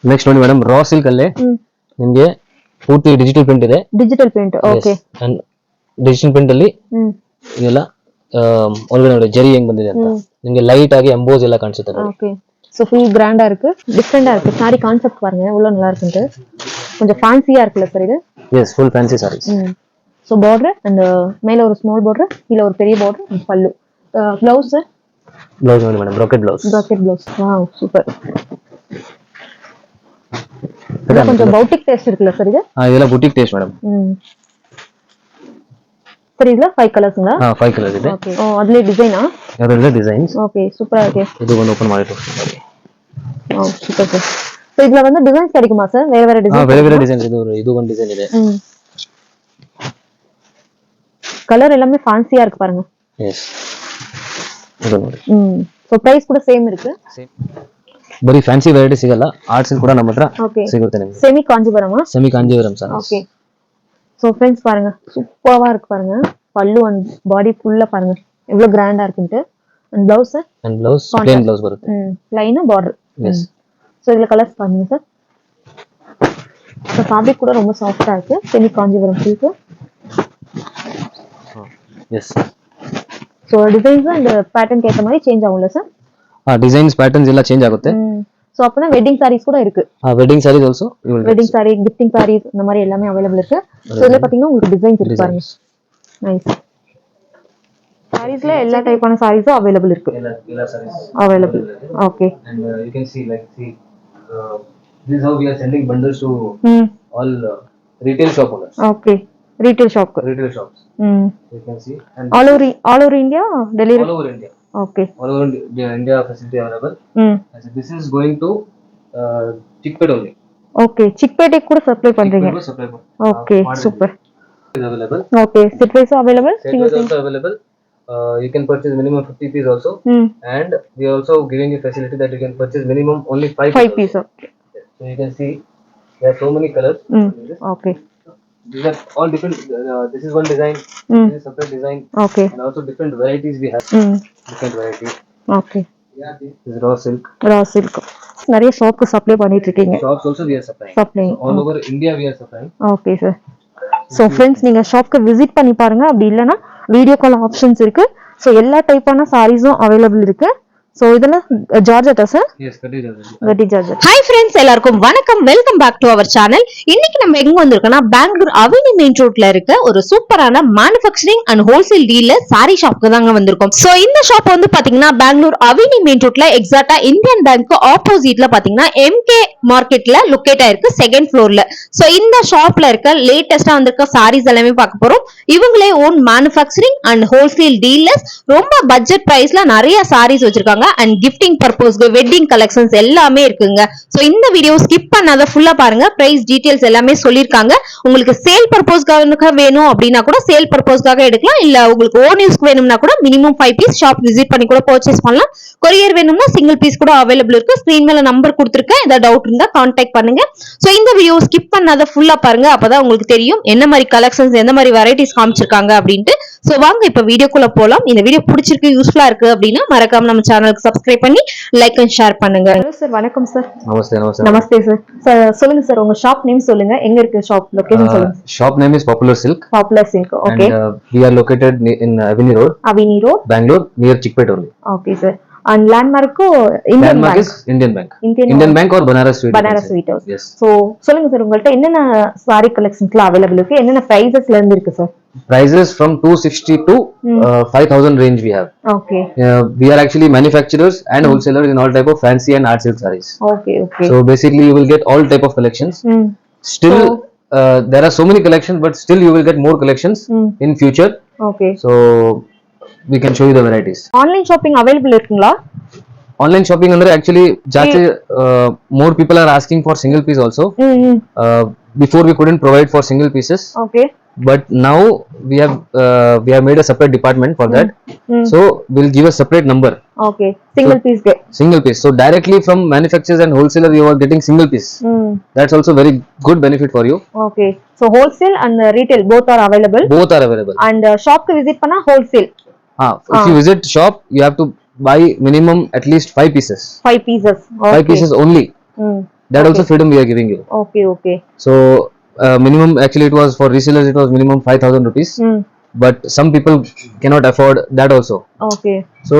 Next ನೋಡಿ madam raw silk ಅಲ್ಲೇ ನಿಮಗೆ ಪೂರ್ತಿ ಡಿಜಿಟಲ್ ಪ್ರಿಂಟ್ ಇದೆ. Digital print okay. And digital print ಅಲ್ಲಿ ಇದೆಲ್ಲ ಒಳಗಡೆ ನೋಡಿ ಜರಿ ಹೆಂಗ್ ಬಂದಿದೆ ಅಂತ ನಿಮಗೆ ಲೈಟ್ ಆಗಿ ಎಂಬೋಸ್ ಎಲ್ಲ ಕಾಣಿಸುತ್ತೆ ನೋಡಿ. ஓகே சோ ஃபுல் கிராண்டா இருக்கு, டிஃபரெண்டா இருக்கு. சாரி கான்செப்ட் பாருங்க எவ்வளவு நல்லா இருக்குன்னு. கொஞ்சம் ஃபேன்சியா இருக்குல சார் இது? Yes full fancy sarees. So border and மேல ஒரு ஸ்மால் border, கீழ ஒரு பெரிய border and பல்லு. ப்ளவுஸ் ப்ளவுஸ் ನೋಡಿ madam brocade blouse. Brocade blouse. Wow super. இது கொஞ்சம் பவுட்டிக் டேஸ்ட் இருக்குல சார் இது? இதெல்லாம் புட்டிக் டேஸ்ட் மேடம். சார் இதுல 5 கலர்ஸ்ங்களா? 5 கலர்ஸ் ಇದೆ. ஓகே. ஓ அதுல டிசைனா? ಅದರಲ್ಲೇ ಡಿಸೈನ್ಸ್. ஓகே சூப்பரா இருக்கு. ಇದು ಒಂದು ಓಪನ್ ಮಾಡಿ ತೋರಿಸ್ತೀನಿ. ಓ ಸೂಪರ್ ಸರ್. ಸೋ ಇದல வந்து டிசைன்ஸ் கிடைக்குமா சார்? வேற வேற டிசைன்? வேற வேற டிசைன் இது ಒಂದು டிசைன் ಇದೆ. கலர் எல்லாமே ஃபேன்சியா இருக்கு பாருங்க. எஸ். ಇದು ನೋಡಿ. ಸೋ ಪ್ರೈಸ್ ಕೂಡ ಸೇಮ್ ಇರುತ್ತೆ. ಸೇಮ್. ಬರೀ ಫ್ಯಾನ್ಸಿ ವೆರೈಟಿ ಸಿಗಲ್ಲ, ಆರ್ಟ್ ಸಿಲ್ಕ್ ಕೂಡ ನಮ್ಮ ಹತ್ರ ಸಿಗುತ್ತೆ ನಿಮಗೆ. ಸೆಮಿ ಕಾಂಜೀವರಮ? Semi Kanjeevaram sir. Okay. So friends பாருங்க சூப்பரா இருக்கு பாருங்க. பல்லு and பாடி ஃபுல்லா பாருங்க எவ்வளவு கிராண்டா இருக்குன்னு. and blouse plain blouse ಬರುತ್ತೆ. plain border. எஸ். சோ இதுல கலர்ஸ் பாருங்க சார். சோ ஃபேப்ரிக் கூட ரொம்ப சாஃப்ட்டா இருக்கு. Semi Kanchipuram silk. Yes. So designs and pattern ஏத்த மாதிரி சேஞ்ச் ஆகும்ல சார்? ಡಿಸೈನ್ಸ್ ಪ್ಯಾಟರ್ನ್ಸ್ ಎಲ್ಲ ಚೇಂಜ್ ಆಗುತ್ತೆ. சோ அப்பனா வெட்டிங் sarees கூட இருக்கு. Wedding sarees also wedding saree, gifting sarees இந்த மாதிரி எல்லாமே அவேilable இருக்கு. சோ இதுல பாத்தீங்கன்னா உங்களுக்கு டிசைன்ஸ் இருக்கு பாருங்க. நைஸ். sareesல எல்லா டைப்பான sarees அவேilable இருக்கு. எல்லா sarees அவேilable. Okay. and you can see this is how we are sending bundles to all retail shop owners. Okay. retail shops. You can see and all over India delivery? all over India. Okay. All over India facility available. So this is going to Chickpet only. Okay. Chickpet கூட supply பண்றீங்க? Okay, super. Is available. Okay. Set wise available? Set wise also available. You can purchase minimum 50 piece also. And we are also giving you facility that you can purchase minimum only 5 piece. Okay. So you can see there are so many colors. Okay. These are all different. This is one design. This is separate design. Okay. And also different varieties we have. Different varieties. Okay. This is raw silk. Raw silk. நிறைய ஷாப்க்கு supply பண்ணிட்டு இருக்கீங்க? Shops also we are supplying. Supplying. All over India we are supplying. Okay sir. So friends நீங்க ஷாப்க்கு visit பண்ணி பாருங்க. அப்படி இல்லனா video call options இருக்கு. So எல்லா டைப்பான சாரீஸும் அவேilable இருக்கு. சோ இதெல்லாம் ஜார்ஜெட்டா சார்? Yes, கட்டி ஜார்ஜெட். ஹாய் फ्रेंड्स, எல்லாருக்கும் வணக்கம். Welcome back to our channel. இன்னைக்கு நம்ம எங்க வந்திருக்கோம்னா பெங்களூர் அவென்யூ மெயின் ரோட்ல இருக்க ஒரு சூப்பரான manufacturing and wholesale dealer sari ஷாப்க்கு தாங்க வந்திருக்கோம். சோ இந்த ஷாப் வந்து பாத்தீங்கன்னா பெங்களூர் அவென்யூ மெயின் ரோட்ல எக்ஸாக்ட்டா இந்தியன் பேங்க் ஆப்போசிட்ல பாத்தீங்கன்னா MK மார்க்கெட்ல லொகேட் ஆயிருக்கு, செகண்ட் ஃப்ளோர்ல. சோ இந்த ஷாப்ல இருக்க லேட்டஸ்டா வந்திருக்க சாரீஸ் எல்லாமே பார்க்க போறோம். இவங்களே own manufacturing and wholesale dealers. ரொம்ப பட்ஜெட் பிரைஸ்ல நிறைய சாரீஸ் வச்சிருக்காங்க. அண்ட் கிஃப்டிங் பர்பஸ்க்கு வெட்டிங் கலெக்ஷன்ஸ் எல்லாமே இருக்குங்க. சோ இந்த வீடியோ ஸ்கிப் பண்ணாத ஃபுல்லா பாருங்க. பிரைஸ் டீடைல்ஸ் எல்லாமே சொல்லிருக்காங்க. உங்களுக்கு சேல் பர்பஸ்க்காக வேணும் அப்படினா கூட சேல் பர்பஸ்க்காக எடுக்கலாம். இல்ல உங்களுக்கு ஓன் யூஸ்க்கு வேணும்னா கூட மினிமம் 5 பீஸ் ஷாப் விசிட் பண்ணி கூட பர்ச்சேஸ் பண்ணலாம். கொரியர் வேணும்னா சிங்கிள் பீஸ் கூட அவேilable இருக்கு. ஸ்கிரீன் மேல நம்பர் கொடுத்திருக்கேன். ஏதாவது டவுட் இருந்தா கான்டாக்ட் பண்ணுங்க. சோ இந்த வீடியோ ஸ்கிப் பண்ணாத ஃபுல்லா பாருங்க. அப்பதான் உங்களுக்கு தெரியும் என்ன மாதிரி கலெக்ஷன்ஸ், எந்த மாதிரி வெரைட்டிஸ் காமிச்சிருக்காங்க அப்படின்ட்டு. சோ வாங்க இப்ப வீடியோக்குள்ள போலாம். இந்த வீடியோ பிடிச்சிருக்கு, யூஸ்ஃபுல்லா இருக்கு அப்படின்னா மறக்காம நம்ம சேனலுக்கு சப்ஸ்கிரைப் பண்ணி லைக் அண்ட் ஷேர் பண்ணுங்க. ஹலோ சார், வணக்கம் சார். நமஸ்தே. நமஸ்தே சார். சொல்லுங்க சார், உங்க ஷாப் நேம் சொல்லுங்க. எங்க இருக்கு ஷாப் லொகேஷன் சொல்லுங்க. Shop name is Popular Silk. Popular Silk. Okay. And we are located in Avenue Road. Bangalore near Chickpet only. Okay sir. And landmark Indian Bank is Indian Bank or Banaras Sweet House. Yes. So சொல்லுங்க sir, உங்கள்ட்ட என்னென்ன sorry கலெக்ஷன்ஸ்ல அவேilable இருக்கு, என்னென்ன பிரைசஸ்ல இருந்து இருக்கு sir? Prices from 260 to 5000 range we have. Okay. We are actually manufacturers and wholesalers in all type of fancy and art silk sarees. Okay. So basically you will get all type of collections. Still there are so many collections, but still you will get more collections in future. Okay. So we can show you the varieties. Online shopping available இருக்குங்களா? Online shopping under actually ಜಾಸ್ತಿ more people are asking for single piece also. Before we couldn't provide for single pieces. Okay. But now we have made a separate department for that. So we'll give a separate number. Okay. Single piece. So directly from manufacturers and wholesalers you are getting single piece. That's also very good benefit for you. Okay. So wholesale and retail both are available. And shop ku visit panna wholesale. If you visit shop you have to buy minimum at least 5 pieces. 5 pieces. Okay. 5 pieces only. that also freedom we are giving you. Okay. So minimum, actually it was for resellers, it was minimum 5,000 rupees, but some people cannot afford that also. Okay. So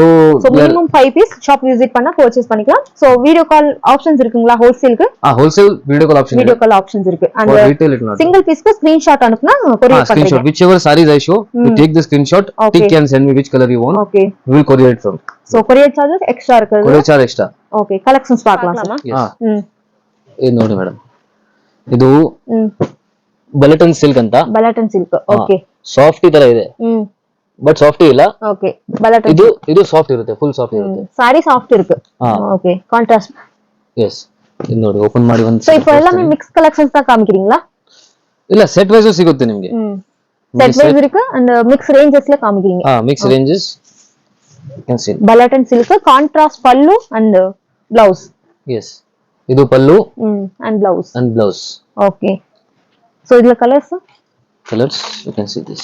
minimum 5 piece shop visit பண்ணா purchase பண்ணிக்கலாம். So video call options இருக்குங்களா wholesale க்கு? wholesale video call option. Video call options இருக்கு. And for retail it not. single piece க்கு screenshot அனுப்புனா courier பண்றீங்க. Screenshot, whichever sarees I show, you take the screenshot, tick and send me which color you want. Okay. We will courier it from. So courier charges extra இருக்குது. Courier charge extra. Okay. Collections பார்க்கலாமா? Yes. ಇದು ನೋಡಿ madam, ಇದು ಬಲೆಟನ್ silk ಅಂತ. ಬಲೆಟನ್ silk. Okay. Soft ತರ ಇದೆ, but soft ಇಲ್ಲ. Okay. ಬಲೆಟನ್ ಇದು ಸಾಫ್ಟ್ ಇರುತ್ತೆ, ಫುಲ್ ಸಾಫ್ಟ್ ಇರುತ್ತೆ. ಸಾರಿ ಸಾಫ್ಟ್ ಇருக்கு. ಓಕೆ. ಕಾಂಟ್ರಾಸ್ಟ್. ಎಸ್. ಇದು ನೋಡಿ ಓಪನ್ ಮಾಡಿ ಒಂದು. ಸೋ இப்போ எல்லாமே ಮಿಕ್ಸ್ ಕಲೆಕ್ಷನ್ಸ್ தான் காமிக்கிறீங்களா? ಇಲ್ಲ, ಸೆಟ್ ವೈಸ್ ಸಿಗುತ್ತೆ ನಿಮಗೆ. ಸೆಟ್ ವೈಸ್ ಇருக்கு and ಮಿಕ್ಸ್ ರೇಂಜಸ್ல காமிக்கிறீங்க. Mix ranges. You can see. ಬಲೆಟನ್ silk contrast pallu and blouse. Yes. ಇದು pallu and blouse. Okay. So idla colors you can see this.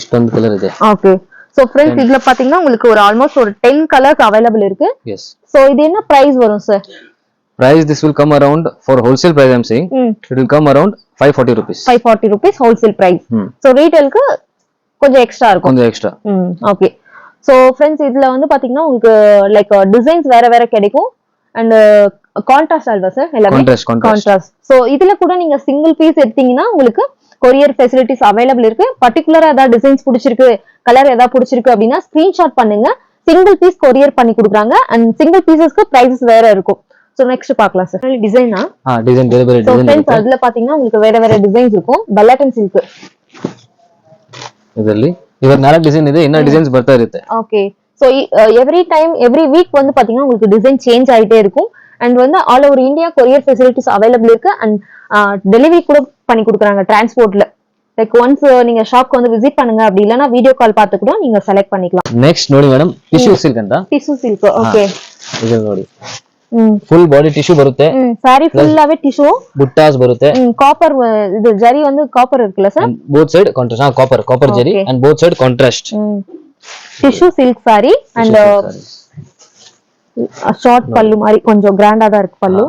ಇಷ್ಟೊಂದು ಕಲರ್ ಇದೆ. Okay. So friends, இதுல பாத்தீங்கன்னா உங்களுக்கு ஒரு ஆல்மோஸ்ட் ஒரு 10 கலர்ஸ் அவைலபிள் இருக்கு. Yes. So இது என்ன பிரைஸ் வரும் sir? Price this will come around, for wholesale price I am saying, it will come around 540 rupees. 540 rupees wholesale price. So retailக்கு கொஞ்சம் எக்ஸ்ட்ரா இருக்கும். கொஞ்சம் எக்ஸ்ட்ரா. Okay. So friends, இதுல வந்து பாத்தீங்கன்னா உங்களுக்கு லைக் டிசைன்ஸ் வேற கிடைக்கும் and கான்ட்ராஸ்ட் ஆல்வா சார் எல்லாமே? கான்ட்ராஸ்ட். So இதுல கூட நீங்க சிங்கிள் பீஸ் எடுத்தீங்கன்னா உங்களுக்கு கொரியர் ஃபெசிலிட்டிஸ் அவைலபிள் இருக்கு. பர்టిక్యులரா ஏதாவது டிசைன்ஸ் பிடிச்சிருக்கு, கலர் ஏதாவது பிடிச்சிருக்கு அப்படின்னா ஸ்கிரீன்ஷாட் பண்ணுங்க, சிங்கிள் பீஸ் கொரியர் பண்ணி கொடுக்குறாங்க and சிங்கிள் பீசஸ்க்கு பிரைசஸ் வேற இருக்கும். சோ நெக்ஸ்ட் பார்க்கலாம் சார். டிசைனா? டிசைன் வேற டிசைன் இருக்கு. அதுல பாத்தீங்கன்னா உங்களுக்கு வேற டிசைன்ஸ் இருக்கும். பல்லட்டன் சில்க் ಇದರಲ್ಲಿ ಇವಾಗ 4 ಡಿಸೈನ್ ಇದೆ, ಇನ್ನ ಡಿಸೈನ್ಸ್ ಬರ್ತಾ ಇರುತ್ತೆ. ಓಕೆ. சோ எவ்ரி வீக் வந்து பாத்தீங்கன்னா உங்களுக்கு டிசைன் சேஞ்ச் ஆயிட்டே இருக்கும் and வந்து all over India courier facilities available இருக்கு and டெலிவரி கூட பண்ணி கொடுக்குறாங்க டிரான்ஸ்போர்ட்ல. லைக் ஒன்ஸ் நீங்க ஷாப்க்கு வந்து விசிட் பண்ணுங்க, அப்படி இல்லனா வீடியோ கால் பார்த்து கூட நீங்க செலக்ட் பண்ணிக்கலாம். ನೆಕ್ಸ್ಟ್ ನೋಡಿ ಮೇಡಂ, ಟಿಶ್ಯೂ ಸಿಲ್ಕ್ ಅಂತ. Tissue silk. ಓಕೆ. ಇದು ನೋಡಿ ಫುಲ್ ಬಾಡಿ ಟಿಶ್ಯೂ ಬರುತ್ತೆ. ಸಾರಿ ಫುಲ್ಲಾவே ಟಿಶ್ಯೂ, ಬುಟ್ಟಾಸ್ ಬರುತ್ತೆ. ಕಾಪರ್ ಇದು ಜರಿ வந்து ಕಾಪರ್ இருக்குல sir? both side contrast. Copper ಜರಿ and both side contrast. Tissue silk sorry and short பல்லு மாதிரி கொஞ்சம் கிராண்டா தான் இருக்கு பல்லு.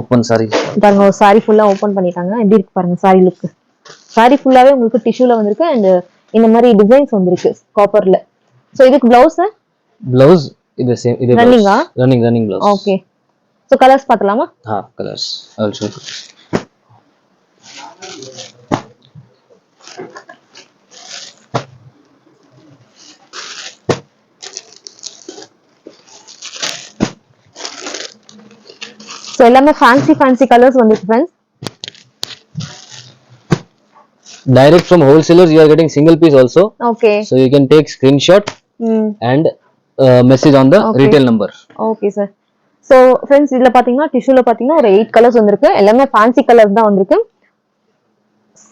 ஓபன் சாரி பாருங்க, ஒரு சாரி ஃபுல்லா ஓபன் பண்ணிட்டாங்க. எப்படி இருக்கு பாருங்க சாரி லுக். சாரி ஃபுல்லாவே உங்களுக்கு டிஷ்யூல வந்திருக்கு and இந்த மாதிரி டிசைன்ஸ் வந்திருக்கு காப்பர்ல. சோ இதுக்கு ப்ளவுஸ் இது சேம், இது running blouse. Okay. So colours பார்த்தலாமா? Colours I will show you. So எல்லாமே ஃபேன்சி கலர்ஸ் வந்துருக்கு friends. Direct from wholesalers you are getting single piece also. Okay. So you can take screenshot and message on the retail number. Okay sir. So friends, இதுல பாத்தீங்கன்னா டிஷ்யூல பாத்தீங்கன்னா ஒரு 8 colours வந்திருக்கு. எல்லாமே fancy colours தான் வந்திருக்கு.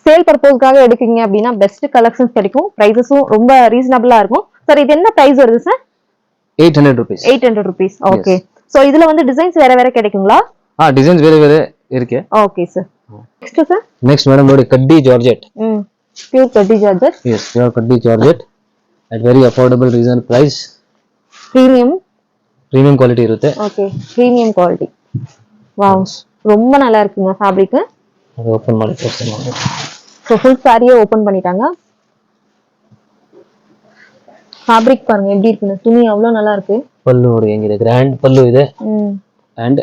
Sale பர்பஸ்க்காக எடுக்கீங்க அப்படினா பெஸ்ட் கலெக்ஷன்ஸ் கிடைக்கும். பிரைஸஸும் ரொம்ப ரீசனபிளா இருக்கும். சார் இது என்ன பிரைஸ் வருது sir? 800 rupees. 800 rupees. Okay. So இதுல வந்து டிசைன்ஸ் வேற கிடைக்குங்களா? டிசைன்ஸ் வேற இருக்கு. Okay sir. Next sir. Next madam ನೋಡಿ ಕಡ್ಡಿ ಜಾರ್ಜೆಟ್. Pure ಕಡ್ಡಿ ಜಾರ್ಜೆಟ್. Yes, pure ಕಡ್ಡಿ georgette at very affordable reason price. Premium quality ಇರುತ್ತೆ. Okay, premium quality. Wow, ரொம்ப நல்லா இருக்குங்க ஃபேப்ரிக். அது ஓபன் பண்ணி தரேன். So full saree ஓபன் பண்ணிட்டாங்க. ஃபேப்ரிக் பாருங்க எப்படி இருக்குன்னு. துணி அவ்வளவு நல்லா இருக்கு. ಪಲ್ಲು ನೋಡಿ ಹೆಂಗಿದೆ, ಗ್ರ್ಯಾಂಡ್ ಪಲ್ಲು ಇದೆ. and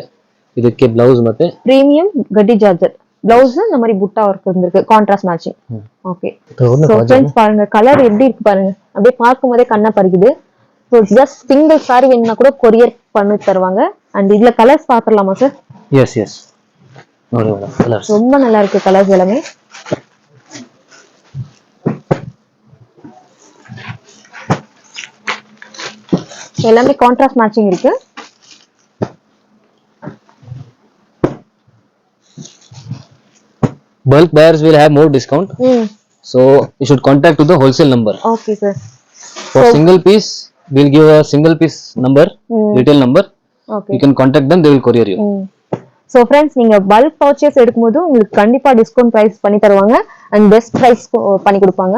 ಇದಕ್ಕೆ ಬ್ಲೌಸ್ ಮತ್ತೆ ಪ್ರೀಮಿಯಂ ಗಡ್ಡಿ ಜಾರ್ಜೆಟ್ ಬ್ಲೌಸ್ இந்த மாதிரி புட்டா வர்க் வந்திருக்கு, contrast matching. Okay. So friends பாருங்க கலர் எப்படி இருக்கு பாருங்க, அப்படியே பார்க்கும்போதே கண்ணை பறிக்குது. சோ ஜஸ்ட் சிங்கிள் saree வேணும்னா கூட கொரியர் பண்ணி தருவாங்க. and இதுல கலர்ஸ் பாத்துறலாமா சார்? எஸ் ನೋಡಿ மேடம், கலர்ஸ் ரொம்ப நல்லா இருக்கு கலர்ஸ் எல்லாமே. எல்லாமே கான்ட்ராஸ்ட் மேட்சிங் இருக்கு. bulk buyers will have more discount. So you should contact to the wholesale number. Okay sir. For single piece we'll give a single piece number, retail number. Okay You can contact them, they will courier you. So friends நீங்க bulk purchase எடுக்கும்போது உங்களுக்கு கண்டிப்பா discount price பண்ணி தருவாங்க and best price பண்ணி கொடுப்பாங்க.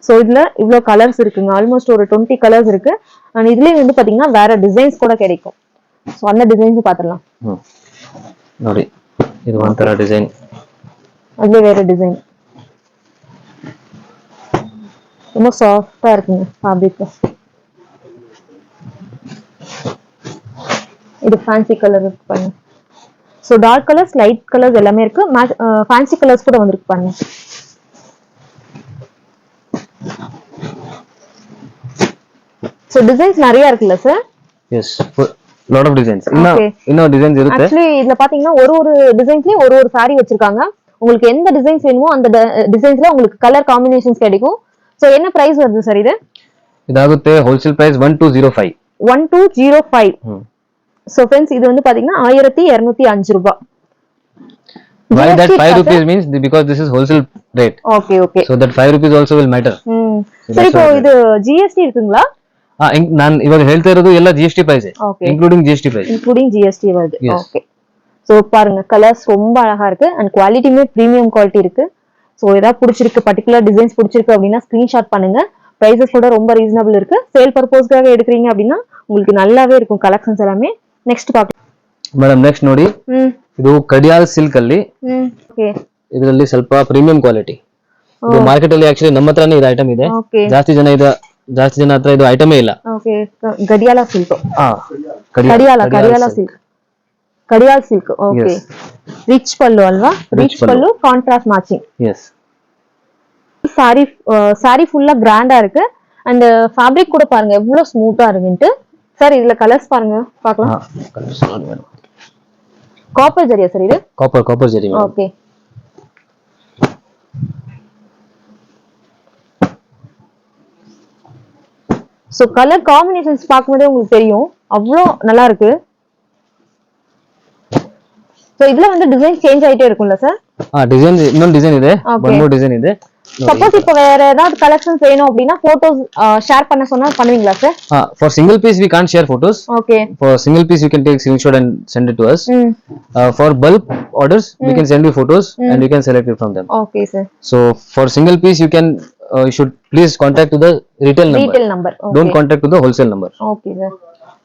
So இதுல இவ்வளோ கலர்ஸ் இருக்குங்க, ஆல்மோஸ்ட் ஒரு 20 கலர்ஸ் இருக்கு. அண்ட் இதுலயே வந்து பாத்தீங்கன்னா வேற டிசைன்ஸ் கூட கிடைக்கும். ஸோ அந்த டிசைன்ஸ் பாத்துடலாம். ನೋಡಿ ಇದು ಒಂಥರ ಡಿಸೈನ್, அதுல வேற டிசைன் ரொம்ப சாஃப்டா இருக்குங்க ஃபேப்ரிக். இது ஃபேன்சி கலர் இருக்கு பாருங்க. So dark colours, light colours எல்லாமே இருக்கு. ஃபேன்சி கலர்ஸ் கூட வந்திருக்கு பாருங்க. ஸோ டிசைன்ஸ் நிறைய இருக்குல்ல sir? Yes, lot of designs. இன்னும் டிசைன்ஸ் இருக்கு. ஆக்சுவலி இதுல பாத்தீங்கன்னா ஒரு ஒரு டிசைன்ஸ்லயும் ஒரு ஒரு saree வச்சிருக்காங்க. உங்களுக்கு எந்த டிசைன்ஸ் வேணுமோ அந்த டிசைன்ஸ்ல உங்களுக்கு கலர் காம்பினேஷன்ஸ் கிடைக்கும். ஸோ என்ன பிரைஸ் வருது சார் இது? இதாಗುತ್ತೆ ஹோல்சேல் பிரைஸ் 1205. 1205. ஸோ ஃப்ரெண்ட்ஸ் இது வந்து பாத்தீங்கன்னா 1205 ரூபாய். Why that 5 rupees means because this is wholesale rate. Okay, okay. So that 5 rupees also will matter. சரி, இப்போ இது ஜிஎஸ்டி இருக்குங்களா? நான் இವಾಗ ಹೇಳ್ತಾ ಇರೋದು ಎಲ್ಲ GST price, including GST price. Including GST வருது. Okay. So பாருங்க கலர்ஸ் ரொம்ப அழகா இருக்கு அண்ட் குவாலிட்டியுமே பிரீமியம் குவாலிட்டி இருக்கு. ஸோ ஏதாவது பிடிச்சிருக்கு, பர்டிகுலர் டிசைன்ஸ் பிடிச்சிருக்கு அப்படின்னா ஸ்கிரீன்ஷாட் பண்ணுங்க. பிரைசஸ் கூட ரொம்ப ரீசனபிள் இருக்கு. சேல் பர்பஸ்க்காக எடுக்கிறீங்க அப்படின்னா உங்களுக்கு நல்லாவே இருக்கும் கலெக்ஷன்ஸ் எல்லாமே. நெக்ஸ்ட் பார்க்கலாம் ಮೇಡಮ್. ನೆಕ್ಸ್ಟ್ ನೋಡಿ, ಇದು ಕಡಿಯಾಲ್ ಸಿಲ್ಕ್ ಅಲ್ಲಿ ಇದರಲ್ಲಿ ಸ್ವಲ್ಪ ಪ್ರೀಮಿಯಂ ಕ್ವಾಲಿಟಿ. ಇದು ಮಾರ್ಕೆಟ್ ಅಲ್ಲಿ ಆಕ್ಚುಲಿ ನಮ್ಮ ಹತ್ರನೇ ಇದು ಐಟಮ್ ಇದೆ. ಜಾಸ್ತಿ ಜನ ಹತ್ರ ಇದು ಐಟಮೇ ಇಲ್ಲ. ಗಡಿಯಾಲ ಸಿಲ್ಕ್. ಕಡಿಯಾಲ್ ಸಿಲ್ಕ್. ಓಕೆ, ರಿಚ್ ಪಲ್ಲು ಅಲ್ವಾ? ರಿಚ್ ಪಲ್ಲು, ಕಾಂಟ್ರಾಸ್ಟ್ ಮ್ಯಾಚಿಂಗ್. எஸ். சாரி ஃபுல்லா கிராண்டா இருக்கு அண்ட் ஃபேப்ரிக் கூட பாருங்க எவ்வளவு ஸ்மூத்தா இருக்குன்ட்டு. சார் இதுல கலர்ஸ் பாருங்க பார்க்கலாம். காப்பர் ஜரியா சார் இது? Copper zari. Okay. So colour combinations பாக்கும்போதே உங்களுக்கு தெரியும் அவ்வளோ நல்லா இருக்கு. சோ இதுல வந்து டிசைன் சேஞ்ச் ஆயிட்டே இருக்கும்ல சார்? டிசைன் இன்னொரு டிசைன் ಇದೆ, one more டிசைன் ಇದೆ. சப்போஸ் இப்போ வேற ஏதாவது கலெக்ஷன்ஸ் வேணும் அப்படினா போட்டோஸ் ஷேர் பண்ண சொன்னா பண்ணுவீங்களா sir? For single piece we can't share photos. Okay. For single piece you can take screenshot and send it to us. For bulk orders we can send you photos and you can select it from them. Okay sir. So for single piece you can you should please contact to the retail number. Okay. Don't contact to the wholesale number. Okay sir.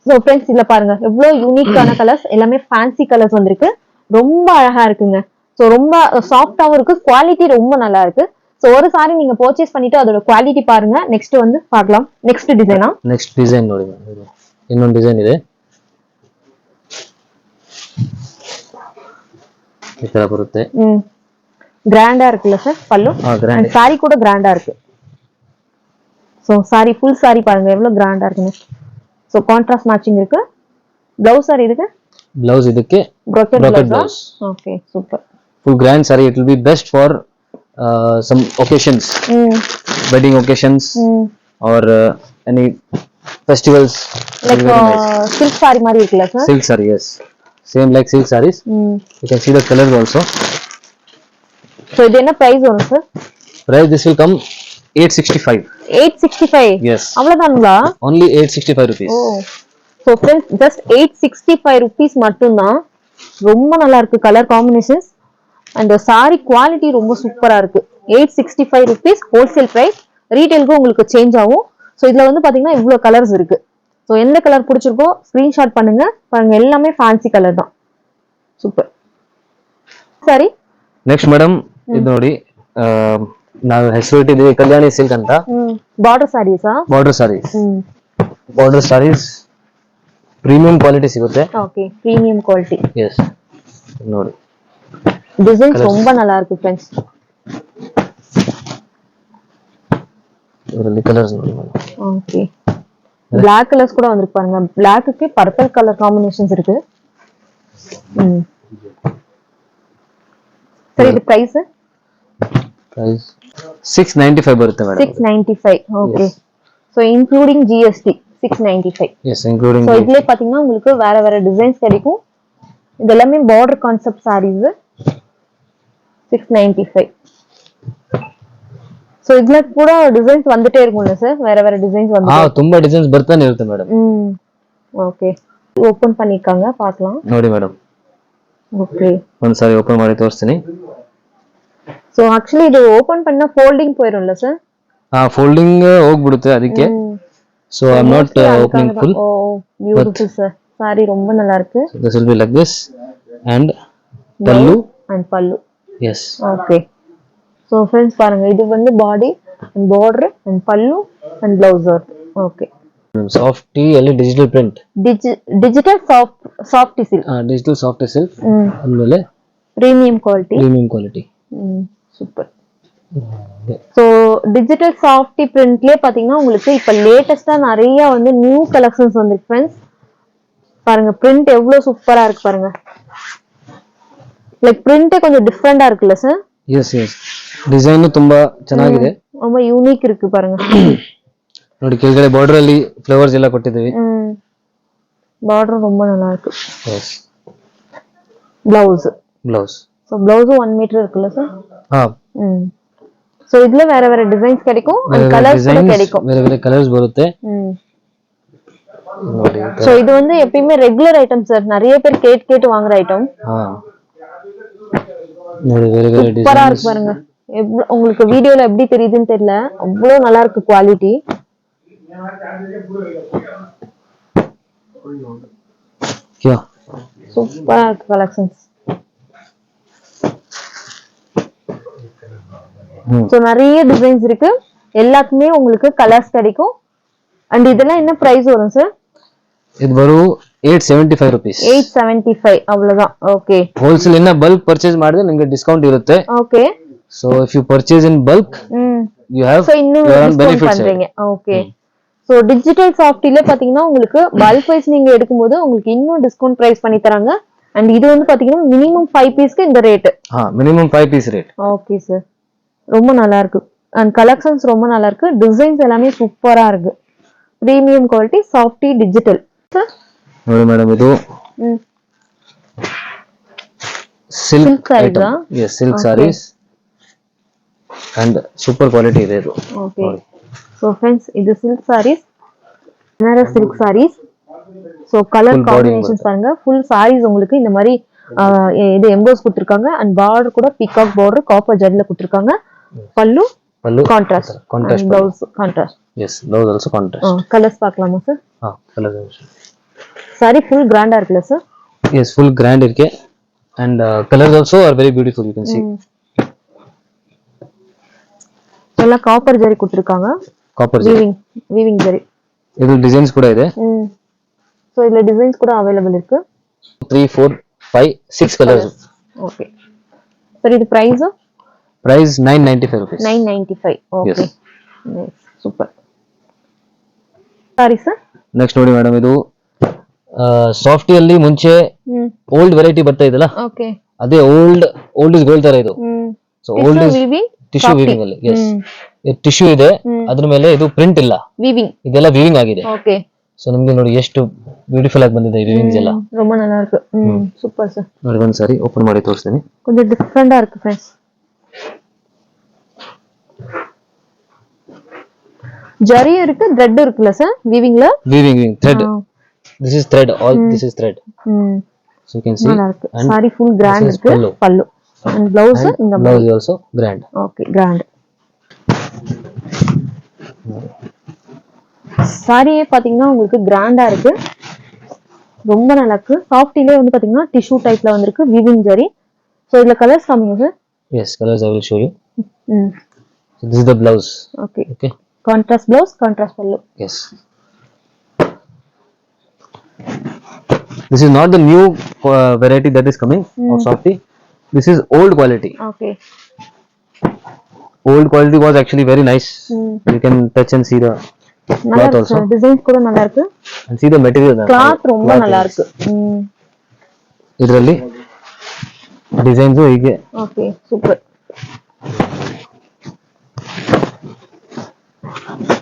So friends இதுல பாருங்க எவ்வளவு யூனிக்கான colours, எல்லாமே fancy colours வந்திருக்கு. ரொம்ப அழகா இருக்குங்க. So ரொம்ப சாஃப்ட்டாவும் இருக்கு, குவாலிட்டி ரொம்ப நல்லா இருக்கு. சோ ஒரு சாரி நீங்க பர்ச்சேஸ் பண்ணிட்டு அதோட குவாலிட்டி பாருங்க. நெக்ஸ்ட் வந்து பார்க்கலாம். நெக்ஸ்ட் டிசைனா? நெக்ஸ்ட் டிசைன் ನೋಡಿ, ಇನ್ನೊಂದು ಡಿಸೈನ್ ಇದೆ. ಈ ತರ ಬರುತ್ತೆ. கிராண்டா இருக்குல்ல சார் பல்லு? கிராண்ட். சாரி கூட கிராண்டா இருக்கு. சோ சாரி ஃபுல் சாரி பாருங்க எவ்வளவு கிராண்டா இருக்குன்னு. சோ கான்ட்ராஸ்ட் மேட்சிங் இருக்கு. ப்ளவுஸ் சார் இதுக்கு? ப்ளவுஸ் இதுக்கு brocade blouse. Okay, super. Full grand saree, it will be best for some occasions, wedding occasions or any festivals. Like silk saree மாதிரி இருக்குல்ல sir? Silk saree, yes, same like silk sarees. You can see the colors also. So இது என்ன price வரும் sir? Price this will come 865. 865? Yes. அவ்வளவுதானுங்களா? Only 865 rupees. Oh. So friends, just 865 rupees மட்டும்தான். ரொம்ப நல்லா இருக்கு colour combinations and sorry quality ரொம்ப சூப்பரா இருக்கு. 865 rupees ஹோல்சேல் பிரைஸ். ரீட்டைலுக்கு உங்களுக்கு சேஞ்ச் ஆகும். ஸோ இதுல வந்து பாத்தீங்கன்னா இவ்வளவு கலர்ஸ் இருக்கு. ஸோ எந்த கலர் பிடிச்சிருக்கோ ஸ்கிரீன்ஷாட் பண்ணுங்க. பாருங்க எல்லாமே ஃபேன்சி கலர் தான். சூப்பர். சரி ನೆಕ್ಸ್ಟ್ ಮೇಡಮ್ ಇದು ನೋಡಿ, ನಾವು ಹೆಸರು ಇಟ್ಟಿದ್ದೀವಿ ಕಲ್ಯಾಣಿ ಸಿಲ್ಕ್ ಅಂತ. ಬಾರ್ಡರ್ ಸಾರೀಸಾ? ಬಾರ್ಡರ್ ಸಾರೀಸ್ ಪ್ರೀಮಿಯಂ ಕ್ವಾಲಿಟಿ ಸಿಗುತ್ತೆ. Okay, premium quality. ಎಸ್, ನೋಡಿ டிசைன்ஸ் ரொம்ப நல்லா இருக்கு फ्रेंड्स. ಇದರಲ್ಲಿ ಕಲರ್ಸ್ ನೋಡಿ. ஓகே, Black கலர்ஸ் கூட வந்திருக்கு பாருங்க. Blackக்கு பர்பிள் கலர் காம்பினேஷன்ஸ் இருக்கு. சரி இது பிரைஸ்? ಪ್ರೈಸ್ 695 ಬರುತ್ತೆ madam. 695. Okay. So including GST 695. Yes, including. So இதுல பாத்தீங்கன்னா உங்களுக்கு வேற வேற டிசைன்ஸ் கிடைக்கும். இது எல்லாமே border concept sarees. 695. ಸೋ ಇದನ್ನ ಕೂಡ ಡಿಸೈನ್ಸ್ வந்துட்டே இருக்கும்ல ಸರ್ வேற வேற ಡಿಸೈನ್ಸ್ வந்து ತುಂಬಾ ಡಿಸೈನ್ಸ್ ಬರ್ತಾನೆ ಇರುತ್ತೆ ಮೇಡಂ ಓಕೆ ಓಪನ್ பண்ணிருக்காங்க பார்க்கலாம் ನೋಡಿ ಮೇಡಂ ಓಕೆ ಒಂದ್ಸರಿ ಓಪನ್ ಮಾಡಿ ತೋರಿಸ್ತೀನಿ ಸೋ ಆಕ್ಚುಲಿ ಇದು ಓಪನ್ பண்ணா ಫೋಲ್ಡಿಂಗ್ போயிடும்ல ಸರ್ ಫೋಲ್ಡಿಂಗ್ ಹೋಗ್ಬಿಡುತ್ತೆ ಅದಕ್ಕೆ so I am not opening full O beautiful sir sorry ரொம்ப நல்லா இருக்கு this will be like this and pallu yes okay so friends பாருங்க இது வந்து body and border and pallu and blouse work okay soft ಅಲ್ಲಿ digital print digital soft silk digital soft silk ಆಮೇಲೆ premium quality super so digital soft printலயே பாத்தீங்கன்னா உங்களுக்கு இப்ப லேட்டஸ்டா நிறைய வந்து நியூ கலெக்ஷன்ஸ் வந்திருக்கு फ्रेंड्स பாருங்க print எவ்வளவு சூப்பரா இருக்கு பாருங்க லைக் print கொஞ்சம் டிஃபரண்டா இருக்குல்ல சார் yes ಡಿಸೈನ್ ತುಂಬಾ ಚೆನ್ನಾಗಿದೆ ரொம்ப யூனிக் இருக்கு பாருங்க ನೋಡಿ ಕೆಳಗಡೆ ಬಾರ್ಡರ್ ಅಲ್ಲಿ ಫ್ಲವರ್ಸ್ ಎಲ್ಲ ಕೊಟ್ಟಿದ್ದೀವಿ ಬಾರ್ಡರ್ ரொம்ப நல்லா இருக்கு yes blouse so blouse 1 metre இருக்குல்ல சார் so இதுல வேற வேற டிசைன்ஸ் கிடைக்கும் and கலர்ஸ் கூட கிடைக்கும் வேற வேற கலர்ஸ் ಬರುತ್ತೆ சோ இது வந்து எப்பவுமே ரெகுலர் ஐட்டம் சார் நிறைய பேர் கேட்டு வாங்குற ஐட்டம் ನೋಡಿ வேற வேற டிசைன்ஸ் பாருங்க உங்களுக்கு வீடியோல எப்படி தெரியுதுன்னு தெரியல அவ்வளவு நல்லா இருக்கு குவாலிட்டி क्या சூப்பரா இருக்கு கலெக்ஷன்ஸ் சோ நிறைய டிசைன்ஸ் இருக்கு எல்லாத்துமே உங்களுக்கு கலர்ஸ் கிடைக்கும் and இதெல்லாம் என்ன பிரைஸ் வரும் சார் இது வரும் 875 rupees 875 அவ்வளவுதான் ஓகே ಹೋಲ್ಸೇಲ್ ಇನ್ನ ಬಲ್ಕ್ ಪರ್ಚೇಸ್ ಮಾಡಿದ್ರೆ ನಿಮಗೆ ಡಿಸ್ಕೌಂಟ್ ಇರುತ್ತೆ okay so if you purchase in bulk you have so இன்னும் ಡಿಸ್ಕೌಂಟ್ பண்றீங்க ஓகே so digital softல பாத்தீங்கன்னா உங்களுக்கு பல்க் வைஸ் நீங்க எடுக்கும்போது உங்களுக்கு இன்னும் டிஸ்கவுண்ட் பிரைஸ் பண்ணி தராங்க and இது வந்து பாத்தீங்கன்னா மினிமம் 5 பீஸ்க்கு இந்த rate minimum 5 piece rate okay sir ரொம்ப நல்லா இருக்கு and collections ரொம்ப நல்லா இருக்கு டிசைன்ஸ் எல்லாமே சூப்பரா இருக்கு பிரீமியம் குவாலிட்டி சாஃப்டி டிஜிட்டல் ನೋಡಿ ಮೇಡಂ ಇದು silk item yes silk sarees and super quality ಇದೆ ಇದು okay so friends ಇದು silk sarees Banaras silk sarees so color combinations பாருங்க full sarees உங்களுக்கு இந்த மாதிரி இது எம்போஸ் கொடுத்திருக்காங்க and border கூட peacock border copper ஜரில கொடுத்திருக்காங்க pallu contrast blouse contrast yes blouse also contrast colors பார்க்கலாமா sir colors saree full grand ஆ இருக்குல சார் yes full grand இருக்கு and colors also are very beautiful you can see ಎಲ್ಲ copper ಜರಿ ಕೊಟ್ಟಿருக்காங்க copper weaving ಜರಿ ಇದು designs ಕೂಡ ಇದೆ so ಇದರ ಡಿಸೈನ್ಸ್ ಕೂಡ ಅವೈಲೇಬಲ್ ಇருக்கு 3 4 5 6 ಕಲರ್ಸ್ ಓಕೆ ಸರ್ ಇದು price 995 rupees 995 okay nice super saree sir next ನೋಡಿ ಮೇಡಂ ಇದು ಸಾಫ್ಟಿ ಅಲ್ಲಿ ಮುಂಚೆ ಓಲ್ಡ್ ವೆರೈಟಿ ಬರ್ತಾ ಇದಲ್ಲ ಓಕೆ ಅದೇ ಓಲ್ಡ್ ಇಸ್ ಗೋಲ್ಡ್ ತರ ಇದು so old is tissue weaving ಅಲ್ಲಿ yes ಟಿಶ್ಯೂ ಇದೆ ಅದರ ಮೇಲೆ ಇದು ಪ್ರಿಂಟ್ ಇಲ್ಲ ವೀವಿಂಗ್ ಇದೆಲ್ಲ ವೀವಿಂಗ್ ಆಗಿದೆ ಓಕೆ ಸೊ ನಿಮಗೆ ನೋಡಿ ಎಷ್ಟು ಬ್ಯೂಟಿಫುಲ್ ಆಗಿ ಬಂದಿದೆ ಈ ವೀವಿಂಗ್ಸ್ ಎಲ್ಲ ரொம்ப நல்லா இருக்கு சூப்பர் சார் ನೋಡಿ ಒಂದು ಸಾರಿ ಓಪನ್ ಮಾಡಿ ತೋರಿಸ್ತೀನಿ கொஞ்சம் டிஃபರೆಂಟ್ இருக்கு फ्रेंड्स ஜரி இருக்கு thread இருக்குல சார் வீவிங்ல weaving thread this is thread all this is thread so you can see and saree full grand இருக்கு pallu and blouse in the blouse also grand okay grand saree பாத்தீங்கன்னா உங்களுக்கு கிராண்டா இருக்கு ரொம்ப நல்லா இருக்கு சாஃப்ட்டிலே வந்து பாத்தீங்கன்னா டிஷ்யூ டைப்ல வந்திருக்கு வீவிங் ஜரி சோ இதுல கலர்ஸ் காமிங்க sir yes colors I will show you so this is the blouse okay contrast blouse contrast pallu yes this is not the new variety that is coming of softy this is old quality okay old quality was actually very nice you can touch and see the cloth also designs ಕೂಡ நல்லா இருக்கு and see the material cloth ரொம்ப நல்லா இருக்கு ಇದರಲ್ಲಿ designs ಹೀಗೆ okay super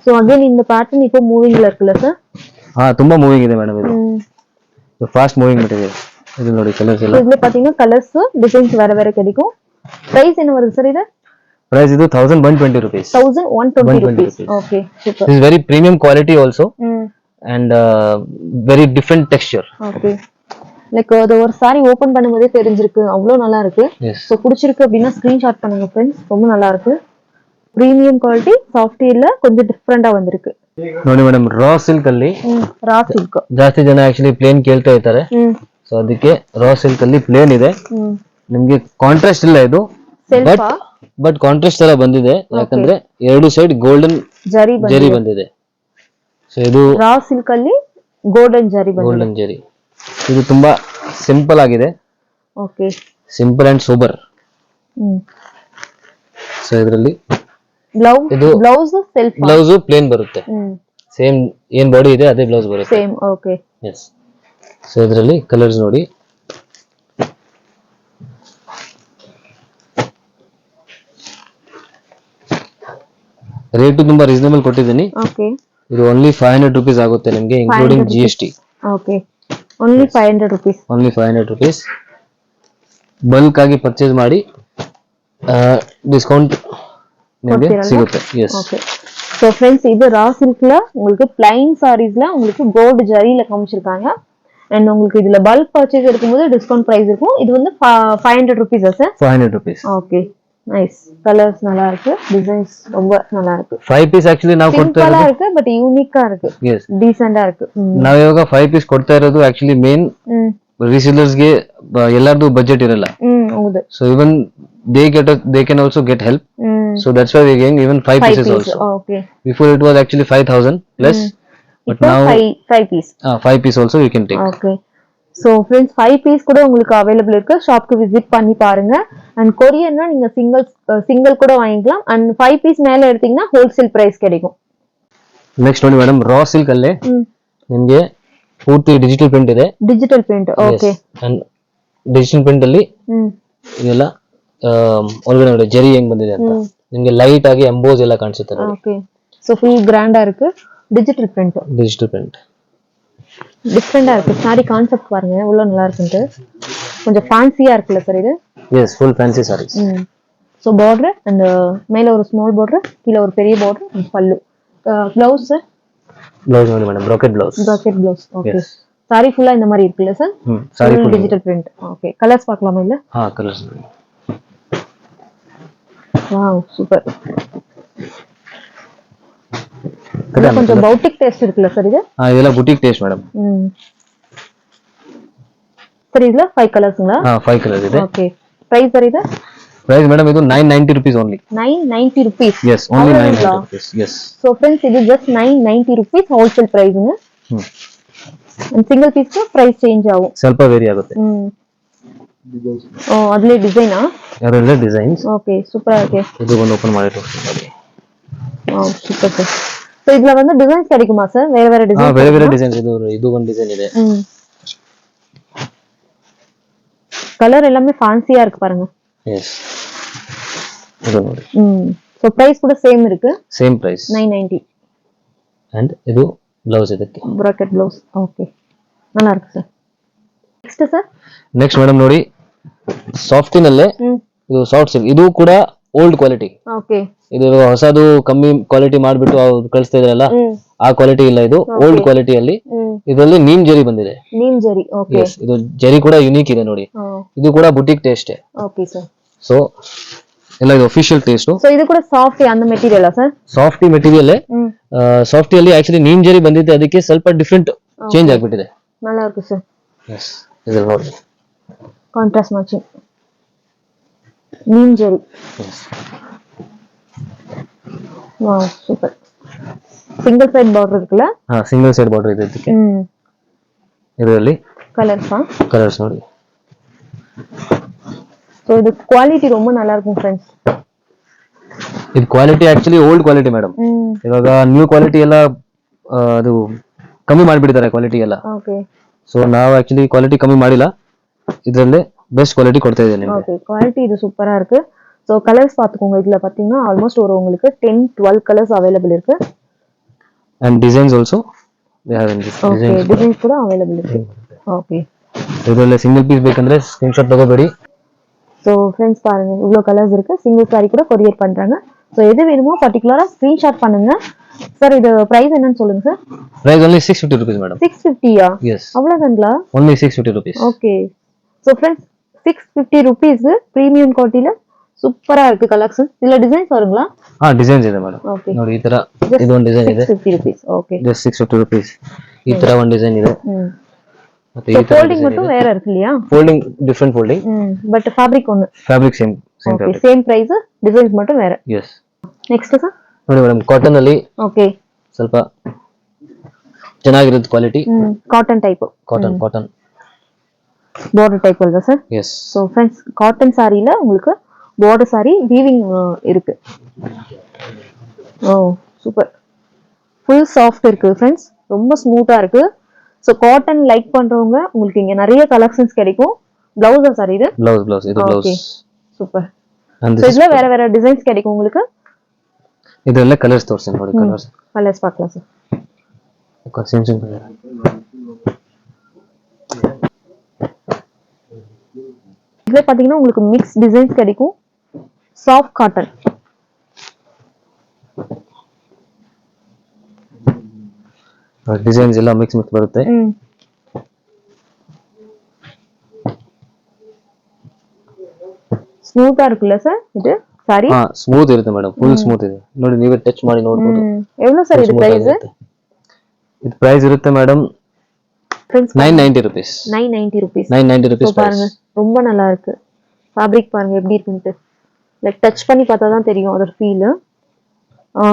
so again இந்த pattern இப்போ ಮೂವಿಂಗ್ல இருக்குல ಸರ್ ತುಂಬಾ ಮೂವಿಂಗ್ ಇದೆ ಮೇಡಂ ಇದು ಫಾಸ್ಟ್ ಮೂವಿಂಗ್ ಮೆಟೀರಿಯಲ್ ಇದು ನೋಡಿ ಕಲರ್ಸ್ ಎಲ್ಲ இதுல பாத்தீங்கன்னா கலர்ஸ் டிசைன்ஸ் வேற வேற கிடைக்கும் பிரைஸ் என்ன வருது சார் இது price ಇದು 1120 rupees. 1120 rupees. Okay, super. This is very premium quality also and very different texture. Okay. Like அது ஒரு சாரி ஓபன் பண்ணும்போதே தெரிஞ்சிருக்கு அவ்வளவு நல்லா இருக்கு. சோ பிடிச்சிருக்கு அப்படின்னா ஸ்கிரீன்ஷாட் பண்ணுங்க फ्रेंड्स. ரொம்ப நல்லா இருக்கு. பிரீமியம் குவாலிட்டி சாஃப்ட்வேர்ல கொஞ்சம் டிஃபரெண்டா வந்திருக்கு. ನೋಡಿ ಮೇಡಂ ರಾ ಸಿಲ್ಕ್ ಅಲ್ಲಿ ರಾ ಸಿಲ್ಕ್ ಜಾಸ್ತಿ ಜನ ಆಕ್ಚುಲಿ ಪ್ಲೇನ್ ಕೇಳ್ತಾ ಇದ್ದಾರೆ. ಸೊ ಅದಕ್ಕೆ ರಾ ಸಿಲ್ಕ್ ಅಲ್ಲಿ ಪ್ಲೇನ್ ಇದೆ. ನಿಮಗೆ ಕಾಂಟ್ರಾಸ್ಟ್ ಇಲ್ಲ ಇದು ಬಟ್ ಕಾಂಟ್ರಾಸ್ಟ್ ತರ ಬಂದಿದೆ ಯಾಕಂದ್ರೆ ಎರಡು ಸೈಡ್ ಗೋಲ್ಡನ್ ಜರಿ ಬಂದಿದೆ. ಸೊ ಇದು ರಾ ಸಿಲ್ಕ್ ಅಲ್ಲಿ ಗೋಲ್ಡನ್ ಜರಿ ಇದು ತುಂಬಾ ಸಿಂಪಲ್ ಆಗಿದೆ. Okay simple and sober. So ಇದರಲ್ಲಿ ಬ್ಲೌಸ್ ಪ್ಲೇನ್ ಬರುತ್ತೆ. ಸೇಮ್ ಏನ್ ಬಾಡಿ ಇದೆ ಅದೇ ಬ್ಲೌಸ್ ಬರುತ್ತೆ. Same okay yes. ಸೊ ಇದರಲ್ಲಿ ಕಲರ್ಸ್ ನೋಡಿ. ರೇಟ್ ತುಂಬಾ ರೀಸನಬಲ್ ಕೊಟ್ಟಿದ್ದೀನಿ. ಓಕೆ ಇದು ಓನ್ಲಿ 500 rupees ಆಗುತ್ತೆ ನಿಮಗೆ including GST. Okay only 500 rupees. Only 500 rupees. Bulk ಆಗಿ ಪರ್ಚೇಸ್ ಮಾಡಿ ಡಿಸ್ಕೌಂಟ್ ನಿಮಗೆ ಸಿಗುತ್ತೆ. எஸ். ஓகே. சோ फ्रेंड्स இது ரா சில்க்ல உங்களுக்கு plain sareesல உங்களுக்கு gold ஜரியில காமிச்சிருக்காங்க. and உங்களுக்கு இதுல bulk purchase எடுக்கும்போது டிஸ்கவுண்ட் பிரைஸ் இருக்கும். இது வந்து 500 rupees sir. 500 rupees. Okay nice. Colours நல்லா இருக்கு. டிசைன்ஸ் ரொம்ப நல்லா இருக்கு. 5 ಪೀಸ್ ಆಕ್ಚುಲಿ ನಾವು ಕೊಡ್ತಾ ಇರೋದು ಸಿಂಪಲ್ ಇருக்கு ಬಟ್ ಯೂನಿಕ್ ಇருக்கு. ಎಸ್ ಡೀಸೆಂಟ್ ಇருக்கு. ನಾವು ಇವಾಗ 5 ಪೀಸ್ ಕೊಡ್ತಾ ಇರೋದು ಆಕ್ಚುಲಿ ಮೇನ್ ರೀಸೇಲರ್ಸ್ ಗೆ ಎಲ್ಲರದು ಬಜೆಟ್ ಇರಲ್ಲ. ಹೌದು. So even they can also get help. So that's why we're getting even 5 pieces also. Okay. Before it was actually 5,000 plus but now 5 piece. 5 piece also you can take. Okay. So friends 5 piece கூட உங்களுக்கு available இருக்கு. ஷாப்க்கு visit பண்ணி பாருங்க. and கொரியர்னா நீங்க single கூட வாங்கிக்கலாம். and 5 piece மேல எடுத்தீங்கன்னா ஹோல்சேல் பிரைஸ் கிடைக்கும். ನೆಕ್ಸ್ಟ್ ನೋಡಿ ಮೇಡಂ ರಾ ಸಿಲ್ಕ್ ಅಲ್ಲೇ ನಿಮಗೆ ಪೂರ್ತಿ ಡಿಜಿಟಲ್ ಪ್ರಿಂಟ್ ಇದೆ. Digital print okay. and digital print ಅಲ್ಲಿ ಇದೆಲ್ಲ ಒಳಗಡೆ ನೋಡಿ ಜರಿ ಹೆಂಗ್ ಬಂದಿದೆ ಅಂತ ನಿಮಗೆ ಲೈಟ್ ಆಗಿ ಎಂಬೋಸ್ ಎಲ್ಲ ಕಾಣಿಸುತ್ತೆ ನೋಡಿ. ಓಕೆ. ಸೋ ಫುಲ್ ಗ್ರ್ಯಾಂಡ್ இருக்கு. டிஜிட்டல் பிரிண்ட் டிஃபரெண்டா இருக்கு. சாரி கான்செப்ட் பாருங்க எவ்வளவு நல்லா இருக்குன்னு. கொஞ்சம் ஃபேன்சியா இருக்குல்ல சார் இது? Yes full fancy sarees. So border and மேல ஒரு ஸ்மால் border கீழ ஒரு பெரிய border பல்லு. Blouse sir? ப்ளவுஸ் வந்து madam brocade blouse. Okay. Sorry ஃபுல்லா இந்த மாதிரி இருக்குல்ல sir? Sorry full digital print. Okay. Colours பார்க்கலாமா இல்ல? கலர்ஸ். Wow super. இது கொஞ்சம் பவுட்டிக் டேஸ்ட் இருக்குல்ல சார் இது? இதெல்லாம் புட்டிக் டேஸ்ட் மேடம். சார் இதுல 5 கலர்ஸ்ங்களா? 5 கலர்ஸ் ಇದೆ. ஓகே. பிரைஸ் சார் இது? பிரைஸ் மேடம் இது 990 rupees only. 990 rupees. Yes, only 990 rupees. Yes. So friends இது just 990 rupees wholesale price ங்க. and single piece க்கு price change ಆகும். ಸ್ವಲ್ಪ ವೇರಿ ಆಗುತ್ತೆ. ಓ ಅದರಲ್ಲಿ ಡಿಸೈನಾ? ಅದರಲ್ಲಿ ಡಿಸೈನ್ಸ್. ಓಕೆ ಸೂಪರ್ ಆಗಿದೆ. ಇದು ಒಂದು ಓಪನ್ ಮಾಡಿ ತೋರಿಸ್ತೀನಿ. Wow super sir. ಸೊ ಇದல வந்து ಡಿಸೈನ್ಸ್ கிடைக்குமா சார்? வேற வேற ಡಿಸೈನ್? ಬೇರೆ ಬೇರೆ ಡಿಸೈನ್ಸ್ ಇದು ಒಂದು ಡಿಸೈನ್ ಇದೆ. கலர் எல்லாமே ஃபேன்சியா இருக்கு பாருங்க. எஸ். இது ನೋಡಿ. சோ பிரைஸ் கூட சேம் இருக்கு. Same price 990. and ಇದು ಬ್ಲೌಸ್ ಇದಕ್ಕೆ. Bracket blouse. ಓಕೆ. நல்லா இருக்கு sir. Next sir? Next madam ನೋಡಿ ಸಾಫ್ಟ್ ನಲ್ಲೇ ಇದು ಸಾಫ್ಟ್ ಸಿಲ್ಕ್ ಇದು ಕೂಡ ಓಲ್ಡ್ ಕ್ವಾಲಿಟಿ. ಓಕೆ. ಇದು ಹೊಸದು ಕಮ್ಮಿ ಕ್ವಾಲಿಟಿ ಮಾಡಿಬಿಟ್ಟು ಕಳಿಸ್ತಾ ಇದ್ರಲ್ಲ ಆ ಕ್ವಾಲಿಟಿ ಇಲ್ಲ ಇದು ಓಲ್ಡ್ ಕ್ವಾಲಿಟಿಯಲ್ಲಿ. ಇದರಲ್ಲಿ ನೀಮ್ ಜರಿ ಬಂದಿದೆ. ನೀಮ್ ಜರಿ. ಓಕೆ. yes ಇದು ಜರಿ ಕೂಡ ಯುನಿಕ್ ಇದೆ ನೋಡಿ. ಇದು ಕೂಡ boutique taste. Okay sir. So ಎಲ್ಲ ಇದು ಅಫಿಷಿಯಲ್ ಟೇಸ್ಟ್. ಸೊ ಇದು ಕೂಡ ಸಾಫ್ಟ್ அந்த material sir? Soft material. Soft ಅಲ್ಲಿ ಆಕ್ಚುಲಿ ನೀಮ್ ಜರಿ ಬಂದಿದೆ ಅದಕ್ಕೆ ಸ್ವಲ್ಪ ಡಿಫರೆಂಟ್ ಚೇಂಜ್ ಆಗಿಬಿಟ್ಟಿದೆ. நல்லா இருக்கு ಸರ್. yes ಇದು ನೋಡಿ ಕಾಂಟ್ರಾಸ್ಟ್ ಮ್ಯಾಚಿಂಗ್ ನೀಮ್ ಜರಿ. yes wow super. Single side border இருக்குல? ಸಿಂಗಲ್ ಸೈಡ್ ಬಾರ್ಡರ್ ಇದೆ ಇದಕ್ಕೆ. ಇದರಲ್ಲಿ ಕಲರ್ಸ್ ನೋಡಿ. ಸೊ ಇದು ಕ್ವಾಲಿಟಿ ரொம்ப நல்லா இருக்கும் फ्रेंड्स. ಇದು quality actually old quality madam. ಇವಾಗ ನ್ಯೂ ಕ್ವಾಲಿಟಿ ಎಲ್ಲ ಅದು ಕಮ್ಮಿ ಮಾಡಿಬಿಟ್ಟಿದ್ದಾರೆ ಕ್ವಾಲಿಟಿ ಎಲ್ಲ. ಓಕೆ. ಸೊ ನಾವು ಆಕ್ಚುಲಿ ಕ್ವಾಲಿಟಿ ಕಮ್ಮಿ ಮಾಡಿಲ್ಲ. ಇದರಲ್ಲೇ பெஸ்ட் குவாலிட்டி கொடுத்தே ಇದೆ ನಿಮಗೆ. ஓகே குவாலிட்டி இது சூப்பரா இருக்கு. சோ கலர்ஸ் பாத்துக்கோங்க. இதுல பாத்தீங்கன்னா ஆல்மோஸ்ட் ஒரு உங்களுக்கு 10-12 கலர்ஸ் அவேலபிள் இருக்கு. and designs also we have in this designs. Okay designs ಕೂಡ ಅವೇಲೇಬಲ್ ಇದೆ. ಓಕೆ. ಇದರಲ್ಲಿ ಸಿಂಗಲ್ ಪೀಸ್ ಬೇಕಂದ್ರೆ ಸ್ಕ್ರೀನ್ ಶಾಟ್ ತಗೋಬೇಡಿ. ஸோ ஃப்ரெண்ட்ஸ் பாருங்க இவ்வளோ கலர்ஸ் இருக்கு, சிங்கிள் சாரி கூட கொரியர் பண்றாங்க. ஸோ எது வேணுமோ பர்டிகுலரா ஸ்கிரீன்ஷாட் பண்ணுங்க. சார் இது பிரைஸ் என்னன்னு சொல்லுங்க sir. Price only 650 rupees madam. 650யா? Yes. அவ்வளவுதாங்களா? Only 650 rupees. Okay. So friends 650 rupees premium குவாலிட்டில சூப்பரா இருக்கு கலெக்ஷன். இதுல டிசைன்ஸ் வருங்களா? ಡಿಸೈನ್ಸ್ ಇದೆ ಮೇಡಮ್. ಓಕೆ ನೋಡಿ ಈ ತರ ಇದು ಒಂದು ಡಿಸೈನ್ ಇದೆ. 650 rupees. ಓಕೆ. Just 650 rupees. ಈ ತರ ಒಂದು ಡಿಸೈನ್ ಇದೆ. ಮತ್ತೆ ಈ ತರ ಫೋಲ್ಡಿಂಗ್ மட்டும் வேற இருக்கு இல்லையா? Folding different folding. But fabric ಒಂದು. Fabric same fabric. Same price, designs மட்டும் வேற. Yes. Next sir. ನೋಡಿ ಮೇಡಮ್ ಕಾಟನ್ ಅಲ್ಲಿ ಓಕೆ ಸ್ವಲ್ಪ ಚೆನ್ನಾಗಿರುತ್ತೆ quality. Cotton type. Cotton border type வருதா sir? Yes. So friends cotton சாரில உங்களுக்கு border சாரி வீவிங் இருக்கு. Oh super. ஃபுல் சாஃப்ட் இருக்கு फ्रेंड्स, ரொம்ப ஸ்மூத்தா இருக்கு. சோ காட்டன் லைக் பண்றவங்க உங்களுக்கு இங்க நிறைய கலெக்ஷன்ஸ் கிடைக்கும். ப்ளவுஸ் சாரி இது? ப்ளவுஸ் இது ப்ளவுஸ். Okay super. சோ இதுல வேற வேற டிசைன்ஸ் கிடைக்கும் உங்களுக்கு. ಇದೆಲ್ಲ ಕಲರ್ಸ್ ತೋರಿಸ್ತೀನಿ ನೋಡಿ. ಕಲರ್ಸ್ பார்க்கலாம் சார். Same colour. இதுல பாத்தீங்கன்னா உங்களுக்கு மிக்ஸ் டிசைன்ஸ் கிடைக்கும். Soft cotton. ಡಿಸೈನ್ಸ್ ಎಲ್ಲ ಮಿಕ್ಸ್ ಬರುತ್ತೆ. ಸ್ಮೂತ್ இருக்குல்ல சார் இது ಸಾರಿ? ಸ್ಮೂತ್ ಇರುತ್ತೆ ಮೇಡಮ್, ಫುಲ್ ಸ್ಮೂತ್ ಇದೆ. ನೋಡಿ ನೀವೇ ಟಚ್ ಮಾಡಿ ನೋಡಬಹುದು. ಎவ்வளவு சார் ಇದು ಪ್ರೈಸ್? ಇದು ಪ್ರೈಸ್ ಇರುತ್ತೆ ಮೇಡಮ್ 990 rupees. 990 rupees. 990 rupees பாருங்க ரொம்ப நல்லா இருக்கு. ஃபேப்ரிக் பாருங்க எப்படி இருக்குன்னு. லைக் டச் பண்ணி பார்த்தா தான் தெரியும் அதோட ஃபீல்.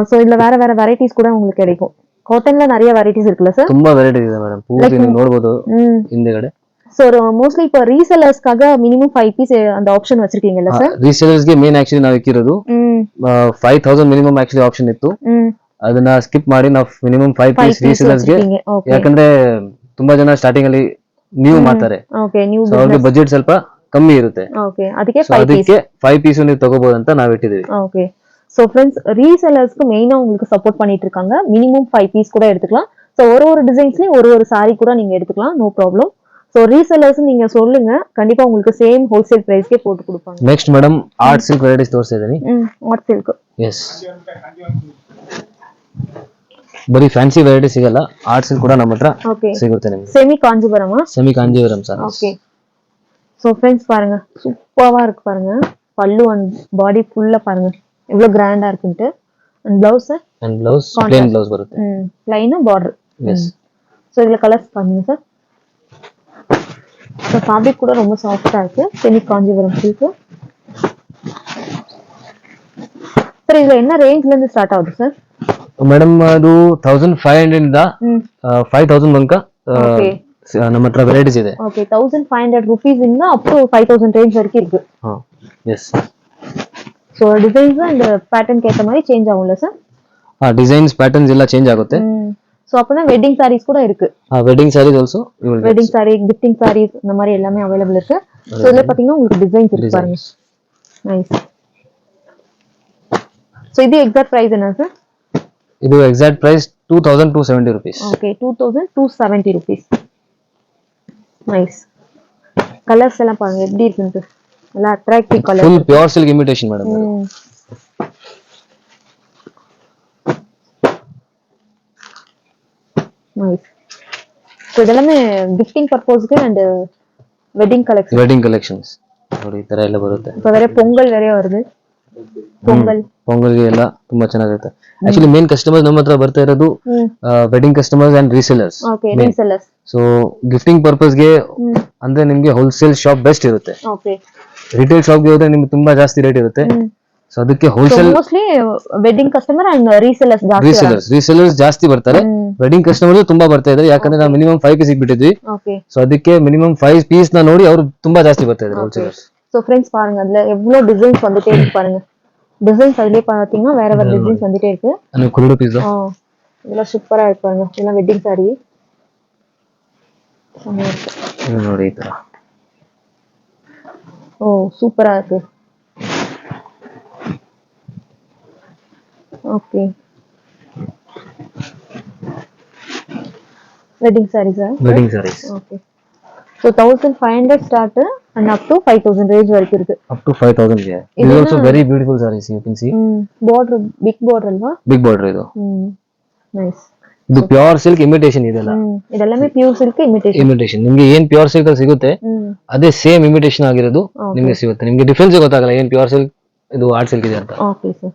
சோ இதுல வேற வேற வெரைட்டிஸ் கூட உங்களுக்கு கிடைக்கும். ಕಾಟನ್ல நிறைய வெரைட்டிஸ் இருக்குல்ல சார்? ತುಂಬಾ வெரைட்டி ಇದೆ ಮೇಡಮ್, ಪೂರ್ತಿ ನೀವು ನೋಡಬಹುದು ಹಿಂದೆಗಡೆ. சோ மோஸ்ட்லி இப்போ ரீசெல்லர்ஸ்க்காக மினிமம் 5 பீஸ் அந்த ಆಪ್ಷನ್ வச்சிருக்கீங்கல்ல சார்? ರೀಸೇಲರ್ಸ್ಗೆ ಮೇನ್ ಆಕ್ಚುಲಿ ನಾವು ಇಕ್ಕಿರೋದು 5000 ಮಿನಿಮಮ್ ಆಕ್ಚುಲಿ ಆಪ್ಷನ್ ಇತ್ತು. ಅದನ್ನ ಸ್ಕಿಪ್ ಮಾಡಿ ನಾವು ಮಿನಿಮಮ್ 5 ಪೀಸ್ ರೀಸೇಲರ್ಸ್ಗೆ, ಯಾಕಂದ್ರೆ ತುಂಬಾ ಜನ ಸ್ಟಾರ್ಟಿಂಗ್ ಅಲ್ಲಿ ನ್ಯೂ ಮಾಡ್ತಾರೆ. ಓಕೆ ನ್ಯೂ ಸೊ ಅವ್ರಿಗೆ ಬಜೆಟ್ ಸ್ವಲ್ಪ ಕಮ್ಮಿ ಇರುತ್ತೆ. ಓಕೆ ಅದಕ್ಕೆ 5 ಪೀಸ್ ನೀವು ತಗೋಬಹುದು ಅಂತ ನಾವು ಇಟ್ಟಿದ್ದೀವಿ. ஓகே. சோ फ्रेंड्स ரீசெல்லர்ஸ்க்கு மெயினா உங்களுக்கு சப்போர்ட் பண்ணிட்டு இருக்காங்க. மினிமம் 5 பீஸ் கூட எடுத்துக்கலாம். சோ ஒரு டிசைன்ஸ்லயும் ஒரு சாரி கூட நீங்க எடுத்துக்கலாம், நோ ப்ராப்ளம். சோ ரீசெல்லர்ஸ் நீங்க சொல்லுங்க, கண்டிப்பா உங்களுக்கு சேம் ஹோல்சேல் பிரைஸ்க்கே போட்டு கொடுப்பாங்க. Next madam art silk varieties ತೋರಿಸ್ತಾ ಇದೀನಿ. Art silk. ಎಸ್, ಬರೀ ಫ್ಯಾನ್ಸಿ ವೆರೈಟಿ ಸಿಗಲ್ಲ, ಆರ್ಟ್ ಸಿಲ್ಕ್ ಕೂಡ ನಮ್ಮ ಹತ್ರ ಸಿಗುತ್ತೆ ನಿಮಗೆ. செமி காஞ்சிபுரமா? Semi Kanchipuram sir. Okay. So friends பாருங்க சூப்பரா இருக்கு பாருங்க. பல்லு அண்ட் பாடி ஃபுல்லா பாருங்க எவ்வளவு கிராண்டா இருக்குன்னு. அண்ட் ப்ளவுஸ் plain ப்ளவுஸ் ಬರುತ್ತೆ. plain border. எஸ். சோ இதுல கலர்ஸ் பாருங்க சார். சோ ஃபேப்ரிக் கூட ரொம்ப சாஃப்ட்டா இருக்கு. Semi Kanchipuram silk. சார் இதுல என்ன ரேஞ்ச்ல இருந்து ஸ்டார்ட் ஆகுது சார்? ಮೇಡಮ್ ಅದು 1500 ಇಂದ 5000 ತನಕ ನಮ್ಮ ಹತ್ರ ವೆರೈಟೀಸ್ ಇದೆ. ಓಕೆ 1500 rupees ಇಂದ ಅಪ್ ಟು 5000 ರೇಂಜ್ வரைக்கும் இருக்கு. Yes. So designs and pattern கேட்ட மாதிரி சேஞ்ச் ஆகும்ல சார்? டிசைன்ஸ் பேட்டர்ன்ஸ் ಎಲ್ಲ ಚೇಂಜ್ ಆಗುತ್ತೆ. சோ அப்பனா வெட்டிங் sarees கூட இருக்கு. Wedding sarees also wedding saree, gifting sarees இந்த மாதிரி எல்லாமே அவேilable இருக்கு. சோ இதுல பாத்தீங்கன்னா உங்களுக்கு டிசைன்ஸ் இருக்கு பாருங்க. நைஸ். சோ இது எக்ஸாக்ட் பிரைஸ் என்ன சார்? ಇದು exact price 2270 rupees. Okay 2270 rupees. Nice. Colours எல்லாம் பாருங்க எப்படி இருக்குன்னு. நல்லா attractive colour. Full pure silk imitation madam. Nice. So இதெல்லாம் gifting purpose and wedding collections. ನೋಡಿ ಈ ತರ ಎಲ್ಲ ಬರುತ್ತೆ. இப்போ வேற பொங்கல் வேற வருது. ಪೊಂಗಲ್ಗೆ ಎಲ್ಲ ತುಂಬಾ ಚೆನ್ನಾಗಿರುತ್ತೆ. ಆಕ್ಚುಲಿ ಮೇನ್ ಕಸ್ಟಮರ್ಸ್ ನಮ್ಮ ಹತ್ರ ಬರ್ತಾ ಇರೋದು wedding customers and resellers. Okay resellers. So gifting purpose ಗೆ ಅಂದ್ರೆ ನಿಮಗೆ ಹೋಲ್ಸೇಲ್ ಶಾಪ್ ಬೆಸ್ಟ್ ಇರುತ್ತೆ. ಓಕೆ ರಿಟೇಲ್ ಶಾಪ್ ಗೆ ಹೋದ್ರೆ ನಿಮ್ಗೆ ತುಂಬಾ ಜಾಸ್ತಿ ರೇಟ್ ಇರುತ್ತೆ. ಸೊ ಅದಕ್ಕೆ wholesale mostly wedding customer and resellers ಜಾಸ್ತಿ ಬರ್ತಾರೆ. ವೆಡ್ಡಿಂಗ್ ಕಸ್ಟಮರ್ಸ್ ತುಂಬಾ ಬರ್ತಾ ಇದ್ದಾರೆ, ಯಾಕಂದ್ರೆ ನಾವು ಮಿನಿಮಮ್ 5 ಪೀಸ್ ಬಿಟ್ಟಿದ್ವಿ. ಸೊ ಅದಕ್ಕೆ ಮಿನಿಮಮ್ 5 ಪೀಸ್ ನ ನೋಡಿ ಅವರು ತುಂಬಾ ಜಾಸ್ತಿ ಬರ್ತಾ ಇದ್ದಾರೆ ಹೋಲ್ಸೇಲರ್ಸ್. சோ फ्रेंड्स பாருங்க அதுல எவ்வளவு டிசைன்ஸ் வந்துட்டே இருக்கு பாருங்க. டிசைன்ஸ் அதுலயே பாத்தீங்கன்னா வேற வேற டிசைன்ஸ் வந்துட்டே இருக்கு. அந்த குருடு பீஸ் இதெல்லாம் சூப்பரா இருக்கு பாருங்க. இதெல்லாம் வெட்டிங் saree. ನೋಡಿ ಈ ತರ. ஓ சூப்பரா இருக்கு. Okay wedding sarees. Wedding sarees. Okay so 1500 start and up to 5000 range ವರೆಗೂ ಇರುತ್ತೆ. ಅಪ್ ಟು 5000 ಗೆ. ಇದು also very beautiful sarees you can see. Border big border ಅಲ್ವಾ? ಬಿಗ್ ಬಾರ್ಡರ್ ಇದು. ನೈಸ್. ಇದು ಪ್ಯೂರ್ ಸಿಲ್ಕ್ ಇಮಿಟೇಷನ್ ಇದೆಲ್ಲ. ಇದೆಲ್ಲமே ಪ್ಯೂರ್ ಸಿಲ್ಕ್ ಇಮಿಟೇಷನ್. ನಿಮಗೆ ಏನ್ ಪ್ಯೂರ್ ಸಿಲ್ಕ್ ಅಲ್ಲಿ ಸಿಗುತ್ತೆ ಅದೇ ಸೇಮ್ ಇಮಿಟೇಷನ್ ಆಗಿರೋದು ನಿಮಗೆ ಸಿಗುತ್ತೆ. ನಿಮಗೆ ಡಿಫರೆನ್ಸ್ ಗೊತ್ತಾಗಲ್ಲ ಏನ್ ಪ್ಯೂರ್ ಸಿಲ್ಕ್ ಇದು ಆರ್ಟ್ ಸಿಲ್ಕ್ ಇದೆ ಅಂತ. Okay sir.